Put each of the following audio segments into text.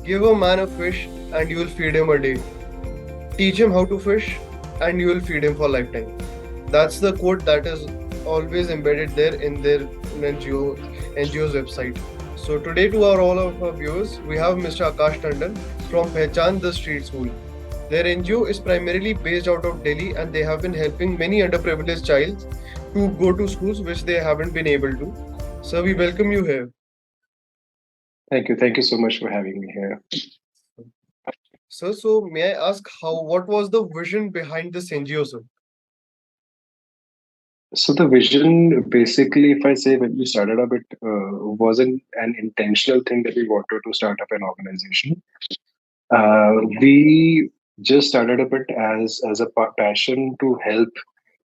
Give a man a fish and you will feed him a day. Teach him how to fish and you will feed him for a lifetime. That's the quote that is always embedded there in their NGO's website. So today to all of our viewers, we have Mr. Akash Tandon from Pehchaan the Street School. Their NGO is primarily based out of Delhi and they have been helping many underprivileged childs to go to schools which they haven't been able to. So we welcome you here. Thank you. Thank you so much for having me here. Sir, so may I ask what was the vision behind this NGO, sir? So the vision, basically, if I say when we started up, it wasn't an intentional thing that we wanted to start up an organization. We just started up it as a passion to help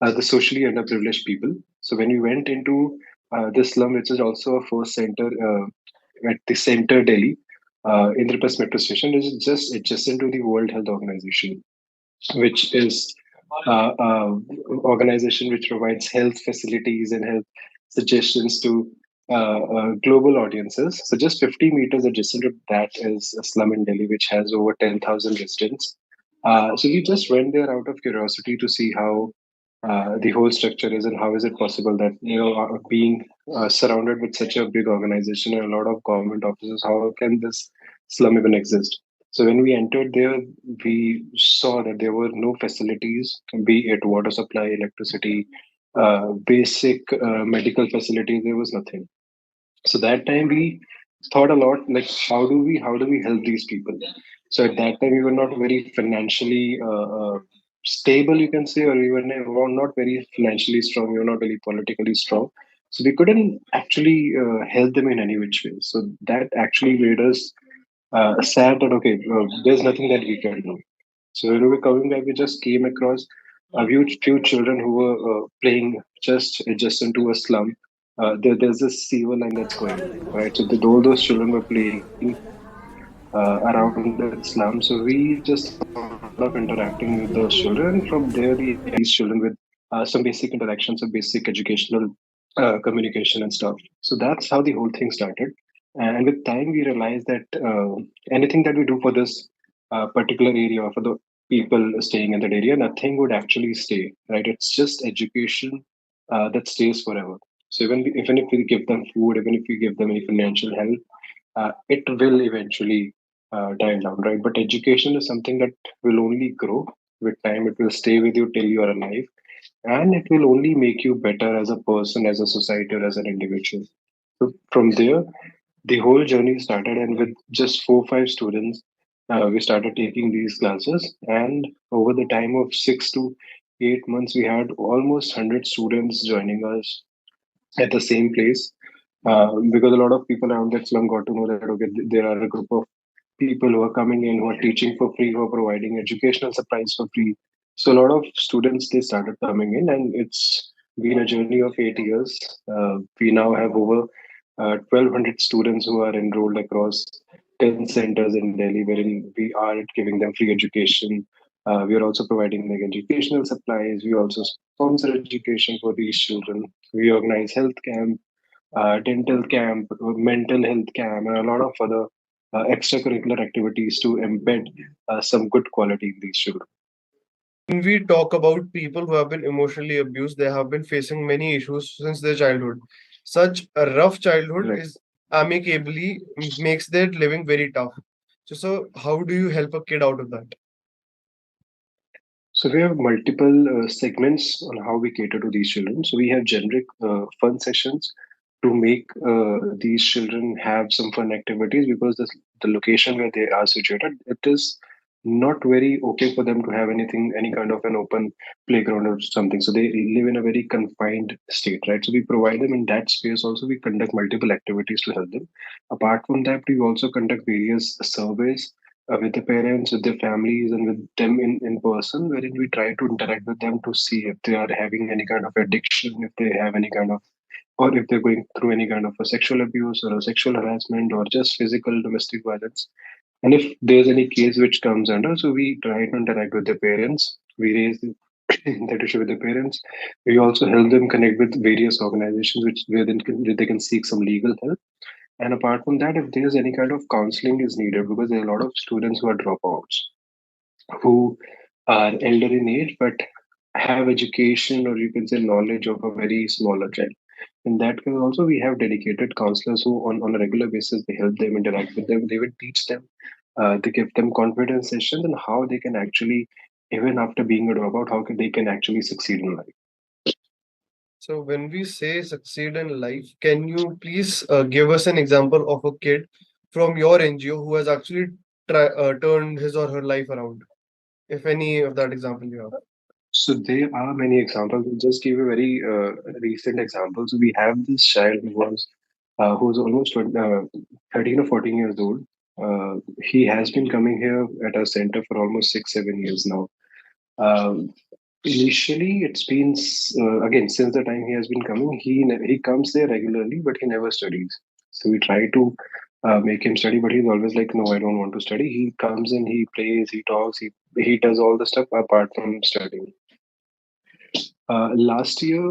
the socially underprivileged people. So when we went into this slum, which is also a first center at the center Delhi, Indraprasth Metro Station, is just adjacent to the World Health Organization, which is organization which provides health facilities and health suggestions to global audiences. So just 50 meters adjacent to that is a slum in Delhi, which has over 10,000 residents. So we just went there out of curiosity to see how the whole structure is and how is it possible that being surrounded with such a big organization and a lot of government offices, how can this slum even exist? So when we entered there, we saw that there were no facilities, be it water supply, electricity, basic medical facilities. There was nothing. So that time we thought a lot, like how do we help these people? So at that time we were not very financially stable, you can say, or we were not very financially strong. We were not very politically strong. So we couldn't actually help them in any which way. So that actually made us sad that okay, there's nothing that we can do. So when we were coming back, we just came across a few children who were playing just into a slum. There's this sewer line that's going right. So all those children were playing around that slum. So we just started a lot of interacting with those children. And from there, we engaged these children with some basic interactions, some basic educational communication and stuff. So that's how the whole thing started. And with time, we realized that anything that we do for this particular area or for the people staying in that area, nothing would actually stay, right? It's just education that stays forever. So even if we give them food, even if we give them any financial help, it will eventually die down, right? But education is something that will only grow with time. It will stay with you till you are alive, and it will only make you better as a person, as a society, or as an individual. So from there, the whole journey started, and with just 4 5 students, we started taking these classes. And over the time of 6 to 8 months, we had almost 100 students joining us at the same place. Because a lot of people around that slum got to know that okay, there are a group of people who are coming in, who are teaching for free, who are providing educational supplies for free. So a lot of students they started coming in, and it's been a journey of 8 years. We now have over 1,200 students who are enrolled across 10 centers in Delhi, wherein we are giving them free education. We are also providing like educational supplies. We also sponsor education for these children. We organize health camp, dental camp, mental health camp, and a lot of other extracurricular activities to embed some good quality in these children. When we talk about people who have been emotionally abused, they have been facing many issues since their childhood. Such a rough childhood Right. is amicably makes their living very tough. So how do you help a kid out of that? So we have multiple segments on how we cater to these children. So we have generic fun sessions to make these children have some fun activities because the location where they are situated, it is not very okay for them to have any kind of an open playground or something. So they live in a very confined state, right? So we provide them in that space. Also, we conduct multiple activities to help them. Apart from that, we also conduct various surveys with the parents, with their families, and with them in person, wherein we try to interact with them to see if they are having any kind of addiction, if they have any kind of, or if they're going through any kind of a sexual abuse or a sexual harassment or just physical domestic violence. And if there's any case which comes under, so we try to interact with the parents. We raise that issue with the parents. We also help them connect with various organizations which where they can seek some legal help. And apart from that, if there's any kind of counseling is needed, because there are a lot of students who are dropouts, who are elder in age but have education, or you can say knowledge of a very smaller child. In that case, also we have dedicated counselors who, on a regular basis, they help them, interact with them. They will teach them, they give them confidence sessions and how they can actually, even after being a dropout, they can actually succeed in life. So when we say succeed in life, can you please give us an example of a kid from your NGO who has actually turned his or her life around? If any of that example you have. So there are many examples. I'll just give a very recent example. So we have this child who was almost 13 or 14 years old. He has been coming here at our center for almost 6 7 years now. Um, Initially, it's been again, since the time he has been coming, he comes there regularly, but he never studies. So we try to make him study, but he's always like, "No, I don't want to study." He comes in, he plays, he talks, he does all the stuff apart from studying. Last year,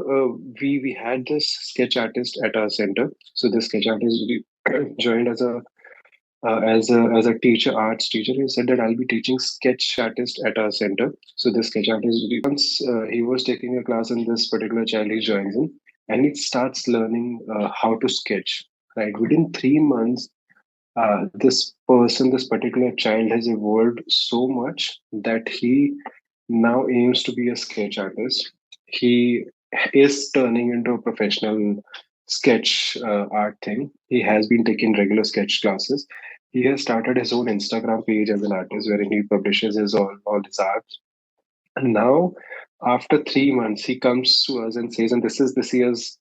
we had this sketch artist at our center. So this sketch artist joined as a teacher, arts teacher. He said that I'll be teaching sketch artist at our center. So this sketch artist, once he was taking a class, and this particular child, he joins in, and he starts learning how to sketch. Right, within 3 months, this particular child has evolved so much that he now aims to be a sketch artist. He is turning into a professional sketch art thing. He has been taking regular sketch classes. He has started his own Instagram page as an artist, wherein he publishes all his art. And now, after 3 months, he comes to us and says, and this is this year's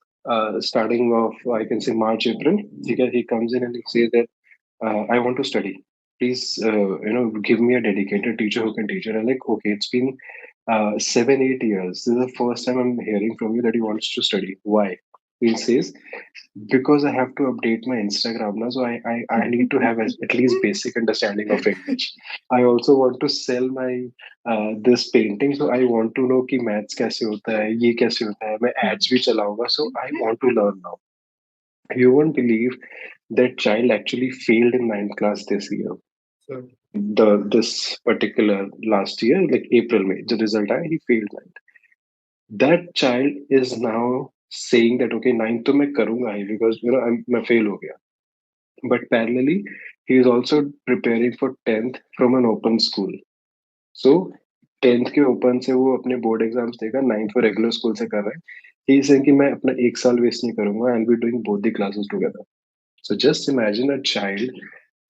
starting of, I can say, March, April. He comes in and he says that I want to study. Please, give me a dedicated teacher who can teach it. I'm like, okay, it's been 7 8 years. This is the first time I'm hearing from you that he wants to study. Why? He says, because I have to update my Instagram now, so I need to have at least basic understanding of English. I also want to sell my this painting, so I want to know कि maths कैसे होता है, ये कैसे होता है, मैं ads भी चलाऊंगा, so I want to learn now. You won't believe that child actually failed in ninth class this year. So, This particular last year, like April, May, the result he failed ninth. That child is now saying that okay, ninth तो मैं करूंगा ही because मैं fail हो गया. But parallelly, he is also preparing for 10th from an open school. So 10th के open से वो अपने बोर्ड एग्जाम्स देगा, 9th वो रेगुलर स्कूल से कर रहा है. ही इज सेइंग कि मैं अपना एक साल वेस्ट नहीं करूंगा, I will be doing both the classes together. So just imagine a child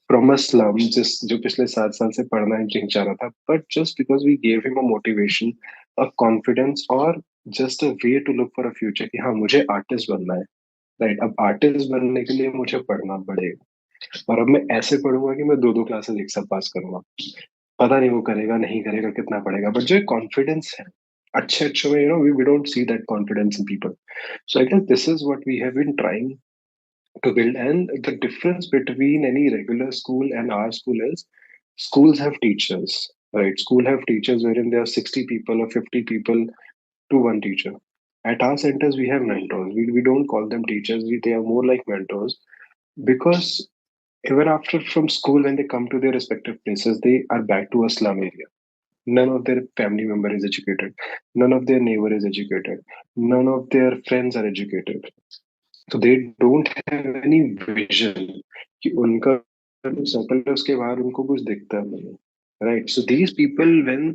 from a slum, जिस जो पिछले 7 साल से पढ़ना ही नहीं चाह रहा था, but just because we gave him a motivation, a confidence, और just a way to look for a future कि हाँ मुझे आर्टिस्ट बनना है. राइट, अब आर्टिस्ट बनने के लिए मुझे पढ़ना पड़ेगा, और अब मैं ऐसे पढ़ूंगा कि मैं दो दो क्लासेस एक साथ पास करूंगा. पता नहीं वो करेगा नहीं करेगा, कितना पढ़ेगा, बट जो कॉन्फिडेंस है अच्छे अच्छे में, we don't see that confidence in people. So I guess this is what we have been trying to build. And the difference between any regular school and our school is schools have teachers, right? School have teachers wherein there are 60 people or 50 people to one teacher. At our centers, we have mentors. We don't call them teachers, they are more like mentors, because even after from school, when they come to their respective places, they are back to a slum area. None of their family member is educated. None of their neighbor is educated. None of their friends are educated. So they don't have any vision कि उनका circle है उसके बाहर उनको कुछ दिखता नहीं. Right. So these people, when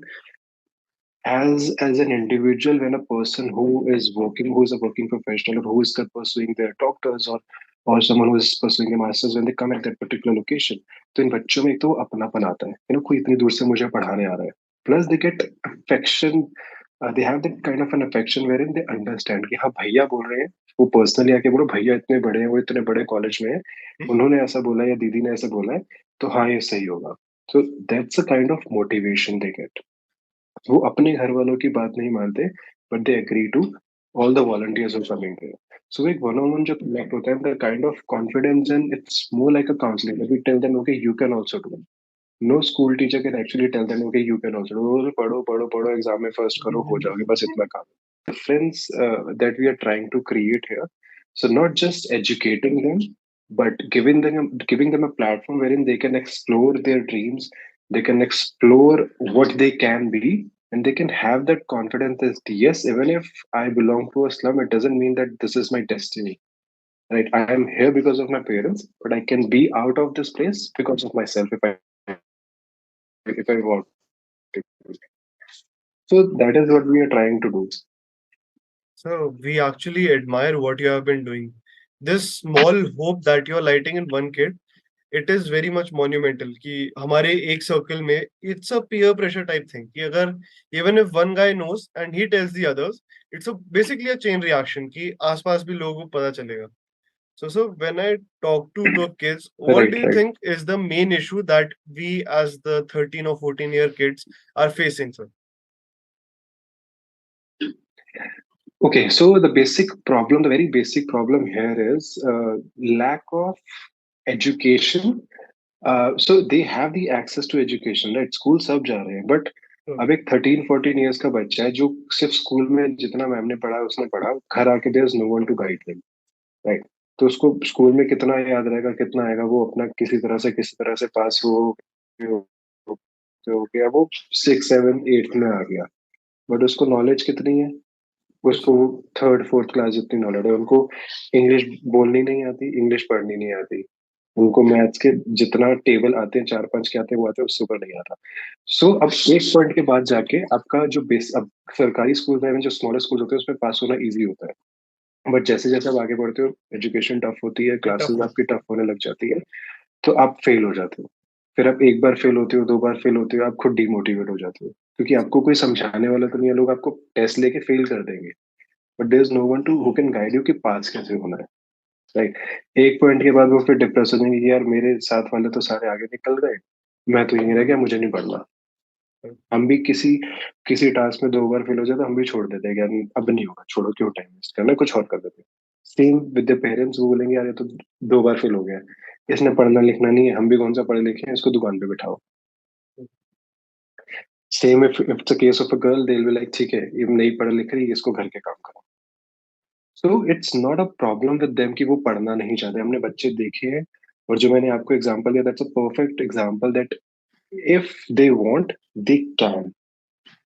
as an individual, when a person who is a working professional, or who is pursuing their doctors, or someone who is pursuing a masters, when they come at that particular location, तो इन बच्चों में एक तो अपनापन आता है, कोई इतनी दूर से मुझे पढ़ाने आ रहा है. Plus they get affection. They have that kind of an affection wherein they understand कि हाँ भैया बोल रहे हैं, वो पर्सनली आके बोलो भैया इतने बड़े हैं, वो इतने बड़े कॉलेज में है, उन्होंने ऐसा बोला है या दीदी ने ऐसा बोला है, तो हाँ ये सही होगा. So that's the kind of motivation they get. वो अपने घर वालों की बात नहीं मानते, but they agree to all the volunteers who coming there. So एक वन ऑन वन जो कनेक्ट होता है, the kind of confidence, and it's more like a counselling. We tell them okay you can also do. No school teacher can actually tell them okay you can also do. पढ़ो पढ़ो पढ़ो, exam में first करो, हो जाओगे, बस इतना काम. Difference that we are trying to create here. So not just educating them, but giving them a platform wherein they can explore their dreams, they can explore what they can be, and they can have that confidence that yes, even if I belong to a slum, it doesn't mean that this is my destiny. Right? I am here because of my parents, but I can be out of this place because of myself if I want to. So that is what we are trying to do. So we actually admire what you have been doing. This small hope that you're lighting in one kid, it is very much monumental कि हमारे एक circle में it's a peer pressure type thing कि अगर even if one guy knows and he tells the others, it's a basically a chain reaction कि आसपास भी लोगों को पता चलेगा. So when I talk to the kids, what Right, do you right. think is the main issue that we as the 13 or 14-year kids are facing, sir? Okay, so the basic problem, the very basic problem here is lack of education. So they have the access to education, right? School सब जा रहे हैं, but So, अब एक 13-14 years का बच्चा है जो सिर्फ स्कूल में जितना मैम ने पढ़ा उसने पढ़ा, घर आके there is no one to guide them, right? तो उसको स्कूल में कितना याद रहेगा, कितना आएगा, वो अपना किसी तरह से पास हो गया, वो 6 7 8 में आ गया, बट उसको नॉलेज कितनी है? yes, उसको sir. 3rd 4th क्लास जितनी नॉलेज है, उनको इंग्लिश बोलनी नहीं आती, इंग्लिश पढ़नी नहीं आती, उनको मैथ्स के जितना टेबल आते हैं 4 5 के आते हैं वो आते हैं, उससे ऊपर नहीं आता. सो अब एक पॉइंट के बाद जाके आपका जो बेस, अब सरकारी स्कूल में जो स्मॉलर स्कूल होते हैं उसमें पास होना ईजी होता है, बट जैसे जैसे आप आगे बढ़ते हो एजुकेशन टफ होती है, ये tough क्लासेस होता आपकी टफ होने लग जाती है, तो आप फेल हो जाते हो. फिर आप एक बार फेल होते हो, 2 बार फेल होते हो, आप खुद डिमोटिवेट हो जाते हो, क्योंकि आपको कोई समझाने वाला तो नहीं है, लोग आपको टेस्ट लेके फेल कर देंगे, but there is no one to who can guide you कि पास कैसे होना है, राइट? एक पॉइंट के बाद वो फिर डिप्रेस हो जाएंगे कि यार मेरे साथ वाले तो सारे आगे निकल गए, मैं तो यहीं रह गया, मुझे नहीं पढ़ना. है. हम भी किसी किसी टास्क में 2 बार फेल हो जाए तो हम भी छोड़ देते हैं कि यार अब नहीं होगा, छोड़ो, क्यों टाइम वेस्ट करना है, कुछ और कर देते हैं. सेम विद द पेरेंट्स, वो बोलेंगे यार ये तो 2 बार फेल हो गया है, इसने पढ़ना लिखना नहीं है, हम भी कौन सा पढ़े लिखे हैं, इसको दुकान पे बिठाओ. Same if it's a case of a girl, they will be like ठीक है ये नहीं पढ़ लिख रही, इसको घर के काम करो. So it's not a problem with them कि वो पढ़ना नहीं चाहते, हमने बच्चे देखे हैं. और जो मैंने आपको एग्जांपल दिया, that's a perfect example that if they want they can,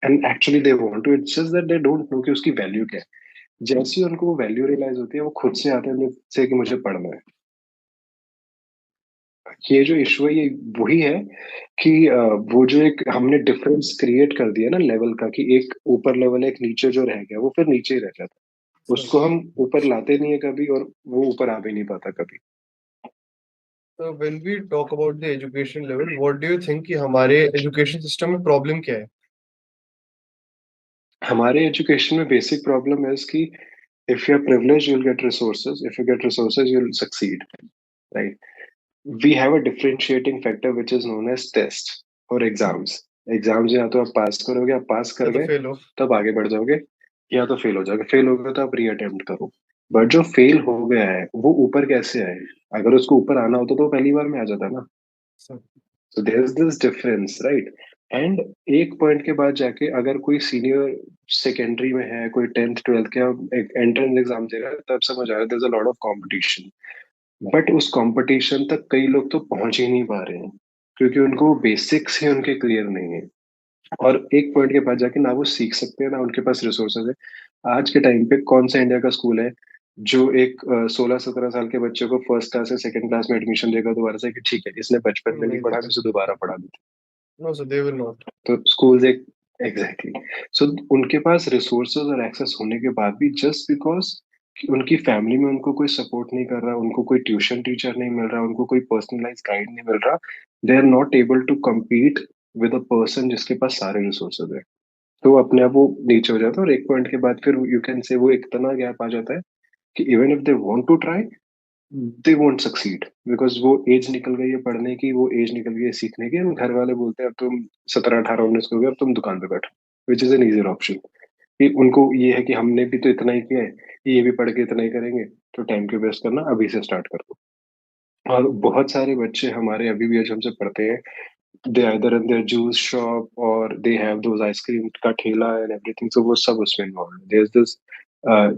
and actually they want to, it's just that they don't know कि उसकी वैल्यू क्या है. जैसे ही उनको वो वैल्यू रियलाइज होती है, वो खुद से आते हैं से कि मुझे पढ़ना है. ये जो इशू है ये वही है कि वो जो एक हमने डिफरेंस क्रिएट कर दिया ना लेवल का, कि एक ऊपर लेवल है एक नीचे जो रह गया, वो फिर नीचे ही रह जाता है, So, उसको हम ऊपर लाते नहीं है कभी, और वो ऊपर आ भी नहीं पाता कभी. so when we talk about the education level, what do you think कि हमारे education system में problem क्या है? हमारे एजुकेशन में बेसिक प्रॉब्लम है कि if you're privileged you'll get resources, if you get resources you'll succeed, right? We have a differentiating factor which is known as test or exams. Exams या तो आप पास करोगे, आप पास या कर तो गए फेल हो. तब आगे बढ़ जाओगे, या तो फेल हो जाओगे, फेल हो गए तो आप री अटेम्प्ट करो. बट जो फेल हो गया है वो ऊपर कैसे आए? अगर उसको ऊपर आना होता तो वो पहली बार में आ जाता ना. So, so there is this difference, right? And एक पॉइंट के बाद जाके अगर कोई सीनियर सेकेंडरी में है, कोई 10th 12th का एक एंट्रेंस एग्जाम दे रहा है, तब समझ आ रहा है there is a lot of competition. But उस कंपटीशन तक कई लोग तो पहुंच ही नहीं पा रहे हैं, क्योंकि उनको बेसिक्स ही उनके क्लियर नहीं है. और एक पॉइंट के बाद जाके ना वो सीख सकते हैं, ना उनके पास रिसोर्सेज है. आज के टाइम पे कौन सा इंडिया का स्कूल है जो एक 16 17 साल के बच्चे को फर्स्ट क्लास या सेकंड क्लास में एडमिशन देगा दोबारा से, कि ठीक है इसने बचपन में नहीं नहीं पढ़ा, देगा. मैं इसे दोबारा पढ़ा दूं? No, so they will not. तो स्कूल्स एक, एग्जैक्टली. सो उनके पास रिसोर्सेज और एक्सेस होने के बाद भी जस्ट बिकॉज उनकी फैमिली में उनको कोई सपोर्ट नहीं कर रहा, उनको कोई ट्यूशन टीचर नहीं मिल रहा, उनको कोई पर्सनलाइज गाइड नहीं मिल रहा, they are not able to compete with a person जिसके पास सारे रिसोर्सेज है. तो अपने आप वो नीचे हो जाता है, और एक पॉइंट के बाद फिर यू कैन से वो इतना गैप आ जाता है कि even if they want to try they won't succeed, because वो एज निकल गई है पढ़ने की, वो एज निकल गई है सीखने की, और घर वाले बोलते हैं अब तुम 17 18 19 के हो गए, अब तुम दुकान पे बैठो, which is an easier option. कि उनको ये है कि हमने भी तो इतना ही किया है, ये भी पढ़ के इतना ही करेंगे, तो टाइम क्यों वेस्ट करना, अभी से स्टार्ट कर दो. और बहुत सारे बच्चे हमारे अभी भी जो हमसे पढ़ते हैं, they either in their juice shop और दे हैव दोस आइसक्रीम का ठेला एंड एवरीथिंग, सो वो सब उसमें इन्वॉल्व है. There is this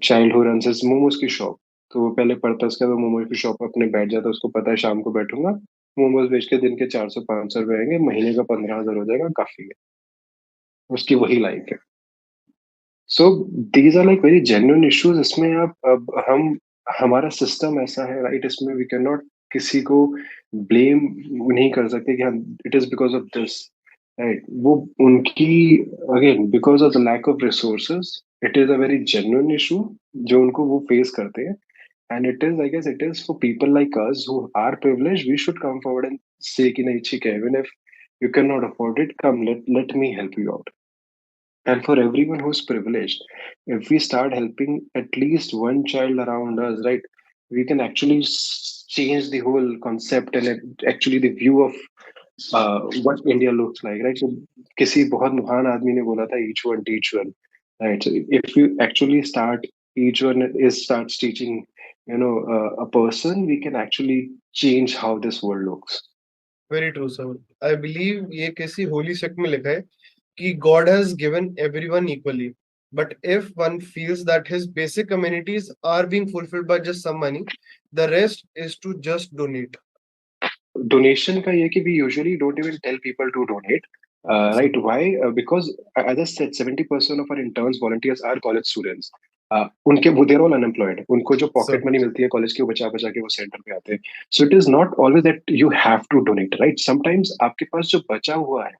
child who runs his momos की शॉप, तो वो पहले पढ़ता है, उसके बाद मोमोज की शॉप पर अपने बैठ जाता है, उसको पता है शाम को बैठूंगा, मोमोज बेच के दिन के 400 500 रुपए आएंगे, महीने का 15,000 हो जाएगा, काफी है। उसकी वही लाइफ है। So these are like very genuine issues. इसमें आप अब हम हमारा सिस्टम ऐसा है, राइट, इसमें वी कैन नॉट किसी को ब्लेम नहीं कर सकते कि हम it is because of this, right. वो उनकी, again because of the lack of resources, it is a very genuine issue जो उनको वो फेस करते हैं। And it is, I guess it is for people like us who are privileged, we should come forward and say कि नहीं ठीक है, even if you can not afford it, come let me help you out. And for everyone who's privileged, if we start helping at least one child around us, right, we can actually change the whole concept and actually the view of what India looks like, right? So, किसी बहुत महान आदमी ने बोला था, each one teach one, right? So, if you actually start, each one is starts teaching, a person, we can actually change how this world looks. Very true sir. I believe ये किसी holy sect में लिखा है कि God has given everyone equally, but if one feels that his basic communities are being fulfilled by just some money, the rest is to just donate. Donation का ये कि we usually don't even tell people to donate, sir right? Why? Because as I said, 70% of our interns, volunteers are college students. उनके वो देर all unemployed, उनको जो sir pocket money मिलती है college की, वो बचा बचा के वो सेंटर पे आते हैं। So it is not always that you have to donate, right. Sometimes आपके पास जो बचा हुआ है,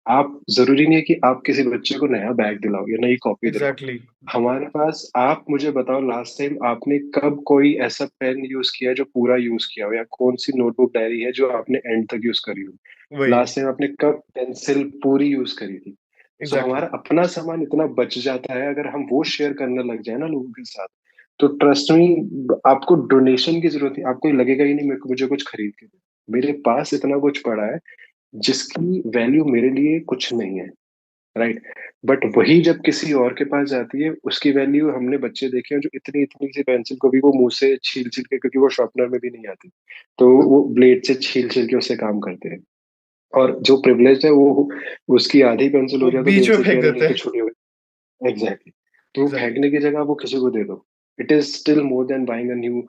आप जरूरी नहीं है कि आप किसी बच्चे को नया बैग दिलाओ या नई कॉपी दिलाओ। एग्जैक्टली। हमारे पास, आप मुझे बताओ लास्ट टाइम आपने कब कोई ऐसा पेन यूज किया है जो पूरा यूज किया हो, या कौन सी नोटबुक डायरी है जो आपने एंड तक यूज करी हो। वही। लास्ट टाइम आपने कब पेंसिल पूरी यूज करी थी। So exactly. हमारा अपना सामान इतना बच जाता है, अगर हम वो शेयर करने लग जाए ना लोगों के साथ, तो ट्रस्ट मी, आपको डोनेशन की जरूरत नहीं, आपको लगेगा ही नहीं मेरे को मुझे कुछ खरीद के दे। मेरे पास इतना कुछ पड़ा है जिसकी वैल्यू मेरे लिए कुछ नहीं है, राइट। बट वही जब किसी और के पास जाती है, उसकी वैल्यू, हमने बच्चे देखे हैं जो इतनी इतनी सी पेंसिल को भी वो मुंह से छील छील के, क्योंकि वो शार्पनर में भी नहीं आती, तो वो ब्लेड से छील छील के उससे काम करते हैं। और जो प्रिविलेज है वो, उसकी आधी पेंसिल हो वो जाए तो दिल बीच में से फेंक कह रहे देते नहीं तो हैं। छोटी हो गई। एग्जैक्टली। तो एग्जैक्टली। फेंकने की जगह वो किसी को दे दो, it is still more than buying a new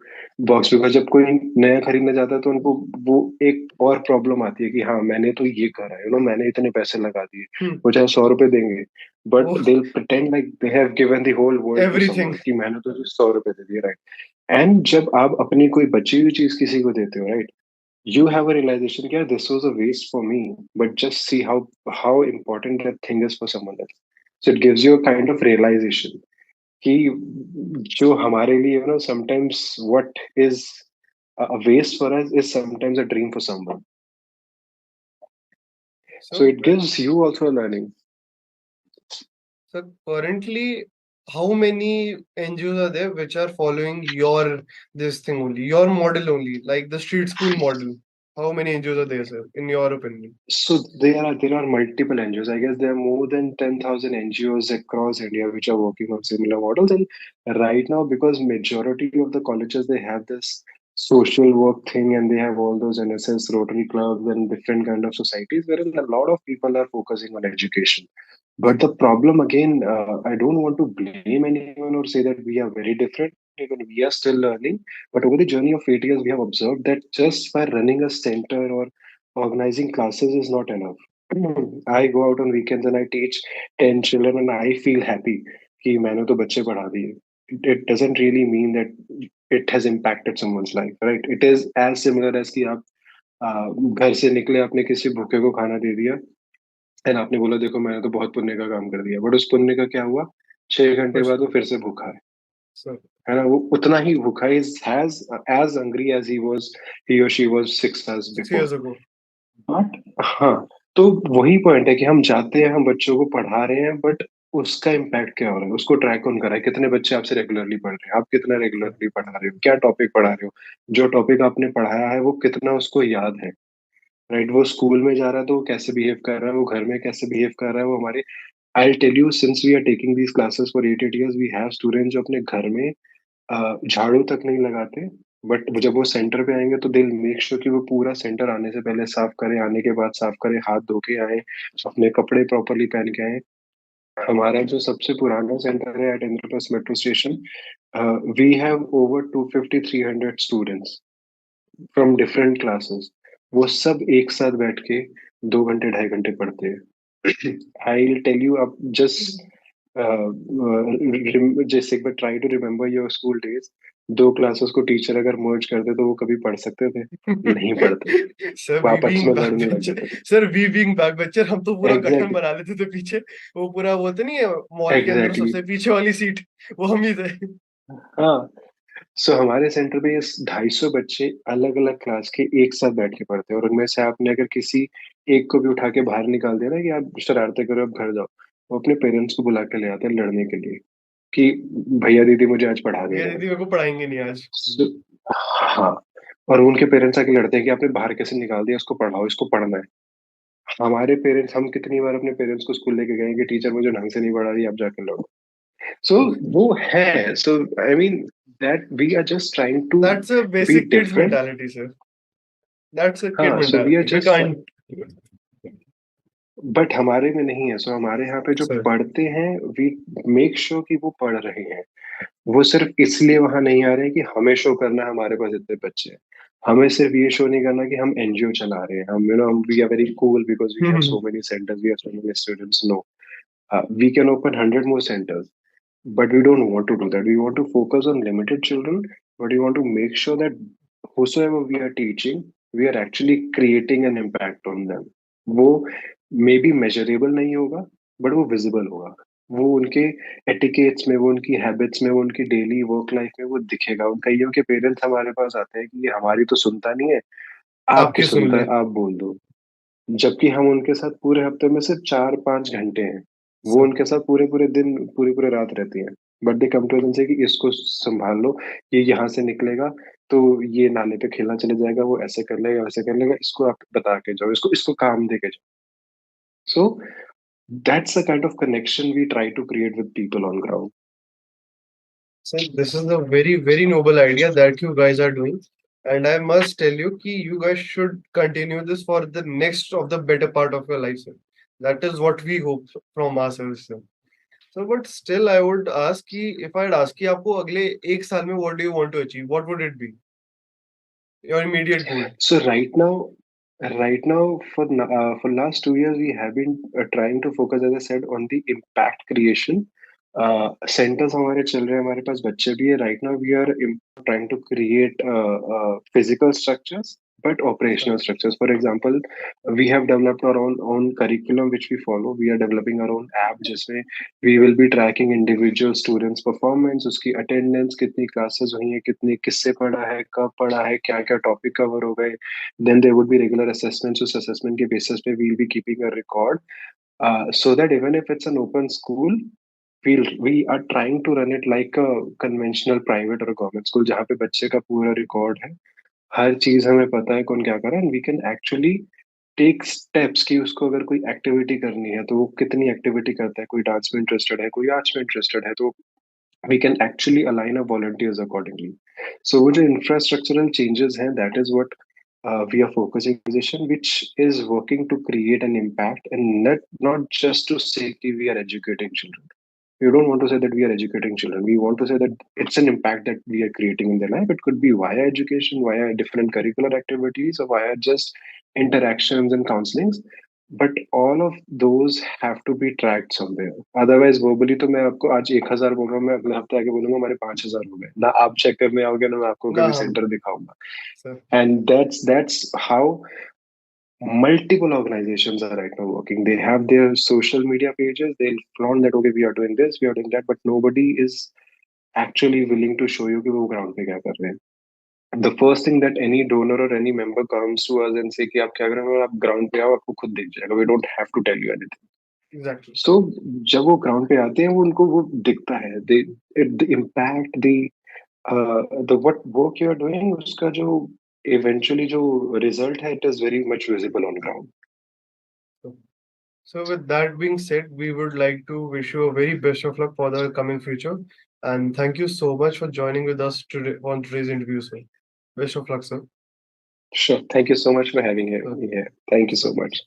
box. Because जब कोई नया खरीदने जाता है तो उनको वो एक और प्रॉब्लम आती है कि हाँ मैंने तो ये करा है, मैंने इतने पैसे लगा दिए। वो चाहे 100 रुपए देंगे, वो but they pretend like they have given the whole world to everything. Someone, कि मैंने तो 100 रुपए दे दिए, राइट। एंड जब आप अपनी कोई बची हुई चीज किसी को देते हो, right, you have a realization that this was a waste for me, but just see how important that thing is for someone else. So it gives you a kind of realization कि जो हमारे लिए, sometimes what is a waste for us is sometimes a dream for someone. So So it gives you also a learning. So currently, how many NGOs are there which are following your this thing only, your model only, like the street school model? How many NGOs are there, sir, in your opinion? So there are multiple NGOs. I guess there are more than 10,000 NGOs across India which are working on similar models. And right now, because majority of the colleges, they have this social work thing, and they have all those NSS, Rotary clubs, and different kind of societies, wherein a lot of people are focusing on education. But the problem again, I don't want to blame anyone or say that we are very different. Even we are still learning. But over the journey of 8 years, we have observed that just by running a center or organizing classes is not enough. I go out on weekends and I teach 10 children and I feel happy कि मैंने तो बच्चे पढ़ा दिए. It doesn't really mean that it has impacted someone's life, right? It is as similar as कि आप घर से निकले, आपने किसी भूखे को खाना दे दिया एंड आपने बोला देखो मैंने तो बहुत पुण्य का काम कर दिया, बट उस पुण्य का क्या हुआ, 6 घंटे बाद वो Question. फिर से भूखा So, है ना, वो उतना ही भूखा, is has as hungry as he और she was 6 hours 6 years before. ago. But हाँ, तो वही पॉइंट है कि हम जाते हैं, हम बच्चों को पढ़ा रहे हैं, बट उसका इम्पैक्ट क्या हो रहा है, उसको ट्रैक कौन कर रहा है, कितने बच्चे आपसे रेगुलरली पढ़ रहे हैं, आप कितना Yeah. रेगुलरली पढ़ा रहे हो, क्या टॉपिक पढ़ा रहे हो, जो टॉपिक आपने पढ़ाया है वो कितना उसको याद है, राइट। वो स्कूल में जा रहा है तो वो कैसे बिहेव कर रहा है, वो घर में कैसे बिहेव कर रहा है, वो हमारे, I tell you, since we are taking these classes for 8 years, we have student जो अपने घर में झाड़ू तक नहीं लगाते, बट जब वो सेंटर पे आएंगे तो दे मेक श्योर कि वो पूरा सेंटर आने से पहले साफ करें, आने के बाद साफ करें, हाथ धो के आए, अपने कपड़े प्रॉपरली पहन के आए। हमारा जो सबसे पुराना सेंटर है at Indraprastha metro station, We have over 250 300 students from different classes. वो सब एक साथ बैठ के 2 घंटे 2.5 घंटे पढ़ते हैं. I'll tell you अब just जैसे एक बार try to remember your school days. दो क्लासेस को टीचर अगर मर्ज करते तो वो कभी पढ़ सकते थे? नहीं पढ़ते. सर वो वी आपस बीइंग में बैक लड़ने लग बेंचर, जाते थे. Sir we being back bencher, हम तो पूरा गठन एग्जैक्टली. बना लेते थे पीछे। वो पूरा बोलते नहीं है, मॉल के अंदर एग्जैक्टली. सबसे पीछे वाली सीट वो हम ही थे। हाँ. सो हमारे सेंटर पे ये 250 बच्चे अलग अलग क्लास के एक साथ बैठ के पढ़ते हैं, और उनमें से आपने अगर किसी एक को भी उठा के बाहर निकाल दिया ना कि आप शरारतें करो अब घर जाओ, वो अपने पेरेंट्स को बुला के ले आते हैं लड़ने के लिए कि भैया दीदी मुझे आज पढ़ा नहीं भैया रहे हैं. दीदी मेरे को पढ़ाएंगे नहीं आज। हाँ. और उनके पेरेंट्स आके लड़ते हैं कि आपने बाहर कैसे निकाल दिया, इसको पढ़ाओ, इसको पढ़ना है. हमारे पेरेंट्स, हम कितनी बार अपने पेरेंट्स को स्कूल लेके गए कि टीचर मुझे ढंग से नहीं पढ़ा रही, आप जाके लड़ो. सो वो है. So I mean that we are just trying to that's a be basic kids different. Mentality sir, that's a kid हाँ. So we are mentality we just, can't. But हमारे में नहीं है. सो हमारे यहाँ पे जो सर पढ़ते हैं वी मेक श्योर कि वो पढ़ रहे हैं. वो सिर्फ इसलिए वहां नहीं आ रहे हैं कि हमें शो करना है हमारे पास इतने बच्चे हैं. हमें सिर्फ ये शो नहीं करना कि हम एनजीओ चला रहे हैं. हम हम we are very cool because we have so many centres, we have so many students. No, we can open 100 more centers. But we don't want to do that. We want to focus on limited children, but we want to make sure that whosoever we are teaching, we are actually creating an impact on them. वो may be measurable नहीं होगा, but वो visible होगा. वो उनके etiquettes में, वो उनकी हैबिट्स में, वो उनकी डेली वर्क लाइफ में वो दिखेगा. उन कईयों के पेरेंट्स हमारे पास आते हैं कि ये हमारी तो सुनता नहीं है, आपकी आपकी सुन सुनता ले। है, आप बोल दो. जबकि हम उनके साथ पूरे हफ्ते में सिर्फ 4-5 घंटे हैं. वो सर उनके साथ पूरे पूरे दिन, पूरी पूरे रात रहती हैं. बट दे कम टू से कि इसको संभाल लो, ये यहाँ से निकलेगा तो ये नाले पे खेलना चले जाएगा, वो ऐसे कर लेगा वैसे कर लेगा, इसको आप बता के जाओ, इसको इसको काम दे के जाओ. So that's the kind of connection we try to create with people on ground. So this is a very, very noble idea that you guys are doing. And I must tell you ki you guys should continue this for the next of the better part of your life, sir. That is what we hope from ourselves, sir. So, but still, I would ask ki if I'd ask ki आपको अगले एक साल में what do you want to achieve? What would it be? Your immediate goal. So right now, for last 2 years, we have been trying to focus, as I said, on the impact creation. Centers हमारे चल रहे हैं, हमारे पास बच्चे भी है. Right now, we are trying to create physical structures, but operational structures. For example, we have developed our own curriculum which we follow. We are developing our own app जिसमें we will be tracking individual students performance, उसकी attendance, कितनी classes हुई हैं, कितनी किससे पढ़ा है, कब पढ़ा है, क्या क्या topic cover हो गए. Then there would be regular assessments. उस assessment के basis पे we'll be keeping a record, so that even if it's an open school, we are trying to run it like a conventional private or a government school जहाँ पे बच्चे का पूरा record है, हर चीज हमें पता है कौन क्या कर रहा है. And we can actually take steps कि उसको अगर कोई एक्टिविटी करनी है तो वो कितनी एक्टिविटी करता है. कोई डांस में इंटरेस्टेड है, कोई आर्ट्स में इंटरेस्टेड है, तो we can actually align a volunteers accordingly. So वो जो इंफ्रास्ट्रक्चरल चेंजेस हैं, that is what we are focusing position which is working to create an impact, and not just to say that we are educating children. We don't want to say that we are educating children. We want to say that it's an impact that we are creating in their life. It could be via education, via different curricular activities, or via just interactions and counselings. But all of those have to be tracked somewhere. Otherwise, verbally तो मैं आपको आज 1,000 बोल रहा हूँ, मैं अगले हफ्ते आके बोलूंगा हमारे 5,000 हो गए ना, आप चेक करने आओगे ना मैं आपको ना कभी हम सेंटर दिखाऊंगा. Sir. And that's how multiple organizations are right now working. They have their social media pages, they'll flaunt that okay, we are doing this, we are doing that, but nobody is actually willing to show you कि वो ground पे क्या कर रहे हैं. The first thing that any donor or any member comes to us and say कि आप क्या कर रहे हो, आप ground पे आओ, आपको खुद दिख जाएगा, we don't have to tell you anything. Exactly. So जब वो ground पे आते हैं, वो उनको वो दिखता है, the impact, the what work you are doing, उसका जो eventually जो result है, it is very much visible on ground. So with that being said, we would like to wish you a very best of luck for the coming future. And thank you so much for joining with us today on today's interview, sir. Best of luck, sir. Sure. Thank you so much for having me Uh, here. Thank you so so much.